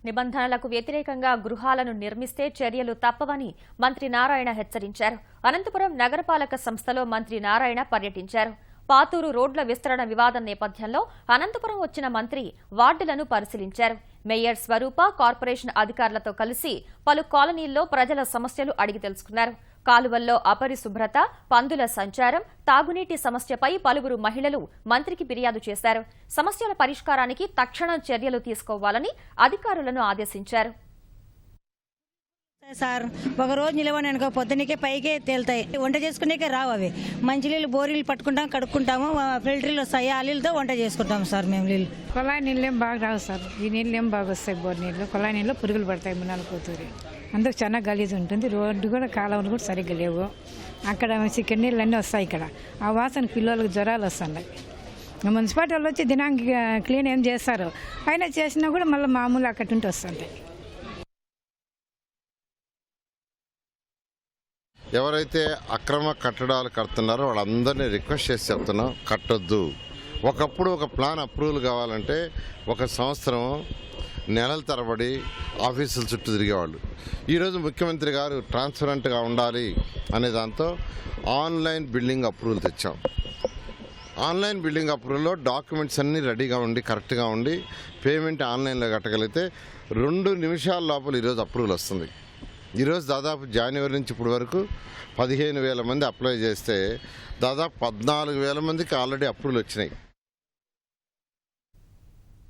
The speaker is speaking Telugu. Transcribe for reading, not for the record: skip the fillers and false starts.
నిబంధనలకు వ్యతిరేకంగా గృహాలను నిర్మిస్తే చర్యలు తప్పవని మంత్రి నారాయణ హెచ్చరించారు. అనంతపురం నగరపాలక సంస్థలో మంత్రి నారాయణ పర్యటించారు. పాతూరు రోడ్ల విస్తరణ వివాదం నేపథ్యంలో అనంతపురం వచ్చిన మంత్రి వార్డులను పరిశీలించారు. మేయర్ స్వరూప, కార్పొరేషన్ అధికారులతో కలిసి పలు కాలనీల్లో ప్రజల సమస్యలు అడిగి తెలుసుకున్నారు. కాలువల్లో అపరిశుభ్రత, పందుల సంచారం, తాగునీటి సమస్యపై పలువురు మహిళలు మంత్రికి ఫిర్యాదు చేశారు. సమస్యల పరిష్కారానికి తక్షణ చర్యలు తీసుకోవాలని అధికారులను ఆదేశించారు. సార్ ఒక రోజు నిలవని అనుకో పొద్దునకే పైకే తేలుతాయి. వంట చేసుకునేకే రావు అవి. మంచినీళ్ళు బోరీలు పట్టుకుంటాం, కడుక్కుంటాము, ఫిల్టర్లు వస్తాయి, ఆ నీళ్ళతో వంట చేసుకుంటాం సార్ మేము. నీళ్ళు కొలాయి నీళ్ళు ఏం బాగా రావు సార్. ఈ నీళ్ళు ఏం బాగా వస్తాయి. బోర్ నీళ్ళు, కొలాయి నీళ్ళు పురుగులు పడతాయి. మునాలు పోతుంది, అందుకు చాలా గలీజ్ ఉంటుంది. రోడ్డు కూడా కాలువలు కూడా సరిగ్గా లేవు. అక్కడ చికెన్ నీళ్ళు అన్నీ వస్తాయి. ఇక్కడ ఆ వాసన పిల్లలకు జ్వరాలు వస్తున్నాయి. మున్సిపాలిటీ వాళ్ళు వచ్చి దినానికి క్లీన్ ఏం చేస్తారు, అయినా చేసినా కూడా మళ్ళీ మామూలు అక్కడి నుండి వస్తుంటాయి. ఎవరైతే అక్రమ కట్టడాలు కడుతున్నారో వాళ్ళందరినీ రిక్వెస్ట్ చేసి చెప్తున్నాం, కట్టొద్దు. ఒకప్పుడు ఒక ప్లాన్ అప్రూవల్ కావాలంటే ఒక సంవత్సరం నెలల తరబడి ఆఫీసుల చుట్టూ తిరిగేవాళ్ళు. ఈరోజు ముఖ్యమంత్రి గారు ట్రాన్స్పరెంట్గా ఉండాలి అనే దాంతో ఆన్లైన్ బిల్డింగ్ అప్రూవల్ తెచ్చాం. ఆన్లైన్ బిల్డింగ్ అప్రూవల్లో డాక్యుమెంట్స్ అన్నీ రెడీగా ఉండి కరెక్ట్గా ఉండి పేమెంట్ ఆన్లైన్లో కట్టగలిగితే 2 నిమిషాల లోపల ఈరోజు అప్రూవల్ వస్తుంది. ఈరోజు దాదాపు జనవరి నుంచి ఇప్పటి వరకు 15,000 మంది అప్లై చేస్తే దాదాపు 14,000 మందికి ఆల్రెడీ అప్రూవల్ వచ్చినాయి.